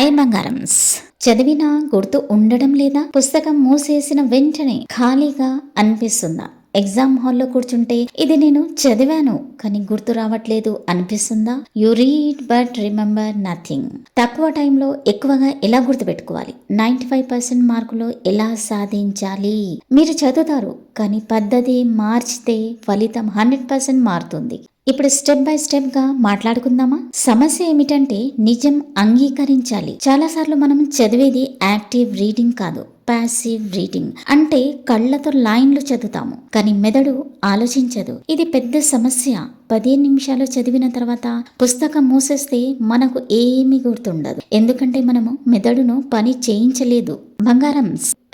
Hi బంగారమ్స్. చదివినా గుర్తు ఉండడం లేదా? పుస్తకం మూసేసిన వెంటనే ఖాళీగా అనిపిస్తుందా? ఎగ్జామ్ హాల్లో కూర్చుంటే ఇది నేను చదివాను కానీ గుర్తు రావట్లేదు అనిపిస్తుందా? You read but remember nothing. తక్కువ టైంలో ఎక్కువగా ఎలా గుర్తుపెట్టుకోవాలి? 95% మార్కులు ఎలా సాధించాలి? మీరు చదువుతారు కానీ పద్ధతి మార్చితే ఫలితం 100% మారుతుంది. ఇప్పుడు స్టెప్ బై స్టెప్ గా మాట్లాడుకుందామా? సమస్య ఏమిటంటే నిజం అంగీకరించాలి. చాలాసార్లు మనం చదివేది యాక్టివ్ రీడింగ్ కాదు, ప్యాసివ్ రీడింగ్. అంటే కళ్ళతో లైన్లు చదువుతాము కానీ మెదడు ఆలోచించదు. ఇది పెద్ద సమస్య. 15 నిమిషాలు చదివిన తర్వాత పుస్తకం మూసేస్తే మనకు ఏమీ గుర్తుండదు, ఎందుకంటే మనము మెదడును పని చేయించలేదు. బంగారం,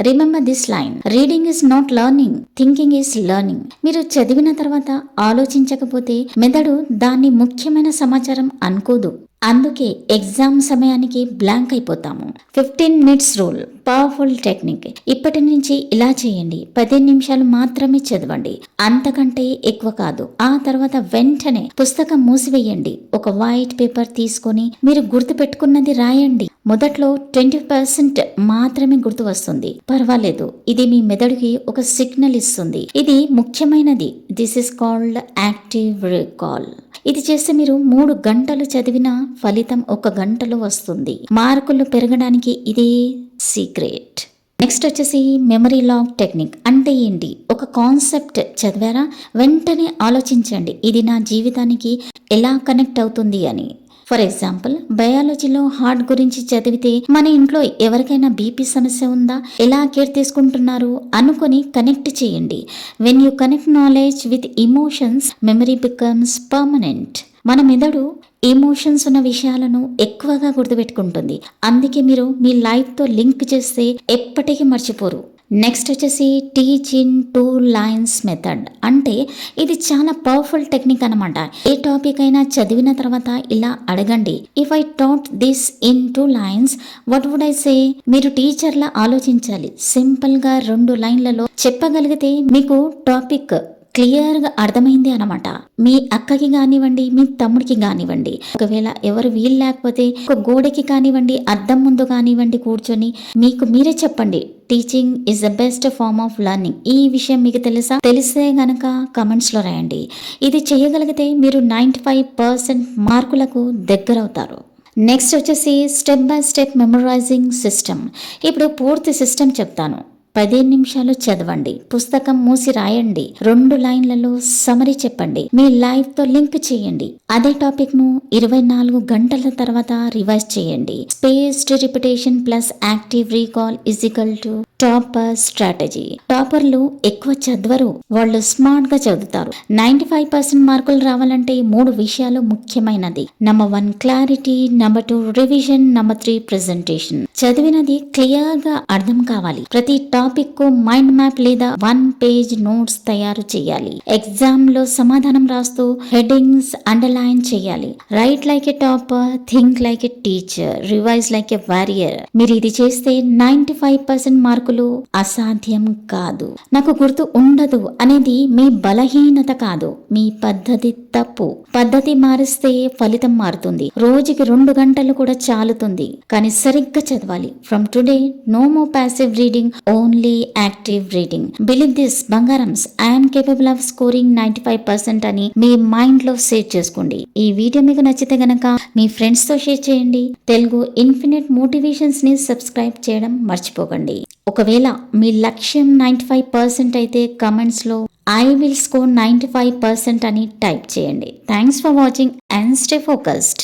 remember this line: reading is not learning, thinking is learning. మీరు చదివిన తర్వాత ఆలోచించకపోతే మెదడు దాన్ని ముఖ్యమైన సమాచారం అనుకోదు. అందుకే ఎగ్జామ్ సమయానికి బ్లాంక్ అయిపోతాము. 15 minutes రూల్, పవర్ఫుల్ టెక్నిక్. ఇప్పటి నుంచి ఇలా చేయండి: 15 నిమిషాలు మాత్రమే చదవండి, అంతకంటే ఎక్కువ కాదు. ఆ తర్వాత వెంటనే పుస్తకం మూసివేయండి. ఒక వైట్ పేపర్ తీసుకొని మీరు గుర్తు పెట్టుకున్నది రాయండి. మొదట్లో 20% మాత్రమే గుర్తు వస్తుంది, పర్వాలేదు. ఇది మీ మెదడుకి ఒక సిగ్నల్ ఇస్తుంది, ఇది ముఖ్యమైనది. This is called active recall. ఇది చేస్తే మీరు 3 గంటలు చదివిన ఫలితం 1 గంటలో వస్తుంది. మార్కులు పెరగడానికి ఇదే సీక్రెట్. నెక్స్ట్ వచ్చేసి మెమరీ లాక్ టెక్నిక్. అంటే ఏంటి? ఒక కాన్సెప్ట్ చదివారా, వెంటనే ఆలోచించండి ఇది నా జీవితానికి ఎలా కనెక్ట్ అవుతుంది అని. ఫర్ ఎగ్జాంపుల్, బయాలజీలో హార్ట్ గురించి చదివితే మన ఇంట్లో ఎవరికైనా బీపీ సమస్య ఉందా, ఎలా కేర్ తీసుకుంటున్నారు అనుకొని కనెక్ట్ చేయండి. When you connect knowledge with emotions, memory becomes permanent. మన మెదడు ఎమోషన్స్ ఉన్న విషయాలను ఎక్కువగా గుర్తుపెట్టుకుంటుంది. అందుకే మీరు మీ లైఫ్తో లింక్ చేస్తే ఎప్పటికీ మర్చిపోరు. నెక్స్ట్ వచ్చేసి టీచ్ ఇన్ 2 lines మెథడ్. అంటే ఇది చాలా పవర్ఫుల్ టెక్నిక్ అనమాట. ఏ టాపిక్ అయినా చదివిన తర్వాత ఇలా అడగండి: if I taught this in 2 lines, what would I say? మీరు టీచర్లా ఆలోచించాలి. సింపుల్గా 2 లైన్లలో చెప్పగలిగితే మీకు టాపిక్ క్లియర్గా అర్థమైంది అనమాట. మీ అక్కకి కానివ్వండి, మీ తమ్ముడికి కానివ్వండి, ఒకవేళ ఎవరు వీలు లేకపోతే ఒక గోడకి కానివ్వండి, అద్దం ముందు కానివ్వండి కూర్చొని మీకు మీరే చెప్పండి. Teaching is the best form of learning. ఈ విషయం మీకు తెలుసా? తెలిస్తే గనక కమెంట్స్లో రాయండి. ఇది చేయగలిగితే మీరు 95% మార్కులకు దగ్గరవుతారు. నెక్స్ట్ వచ్చేసి step by step memorising system. ఇప్పుడు పూర్తి సిస్టమ్ చెప్తాను. 15 నిమిషాలు చదవండి, పుస్తకం మూసి రాయండి, 2 లైన్లలో సమరీ చెప్పండి, మీ లైఫ్ తో లింక్ చేయండి. అదే టాపిక్ ను 24 గంటల తర్వాత రివైజ్ చేయండి. Spaced repetition plus active recall is equal to topper strategy. టాపర్లు ఎక్కువ చదవరు, వాళ్ళు స్మార్ట్ గా చదువుతారు. 95% మార్కులు రావాలంటే 3 విషయాలు ముఖ్యమైనది. Number 1 clarity, number 2 revision, number 3 presentation. చదివినది క్లియర్ గా అర్థం కావాలి. ప్రతి టాపిక్ కు మైండ్ మ్యాప్ లేదా 1 page నోట్స్ తయారు చేయాలి. ఎగ్జామ్ లో సమాధానం రాస్తూ హెడ్డింగ్స్ అండర్లైన్ చేయాలి. Write like a topper, think like a teacher, revise like a warrior. మీరు ఇది చేస్తే 95% మార్కులు అసాధ్యం కాదు. నాకు గుర్తు ఉండదు అనేది మీ బలహీనత కాదు, మీ పద్ధతి తప్పు. పద్ధతి మారిస్తే ఫలితం మారుతుంది. రోజుకి 2 గంటలు కూడా చాలుతుంది, కానీ సరిగ్గా చదవాలి. From today no more passive reading, only active reading. Believe this బంగారమ్స్, ఐఎమ్ కేపబుల్ ఆఫ్ స్కోరింగ్ 95% అని మీ మైండ్ లో సేవ్ చేసుకోండి. ఈ వీడియో మీకు నచ్చితే గనక మీ ఫ్రెండ్స్ తో షేర్ చేయండి. తెలుగు ఇన్ఫినిట్ మోటివేషన్స్ ని సబ్స్క్రైబ్ చేయడం మర్చిపోకండి. ఒకవేళ మీ లక్ష్యం 95% అయితే కమెంట్స్ లో ఐ విల్ స్కోర్ 95% అని టైప్ చేయండి. Thanks for watching and stay focused.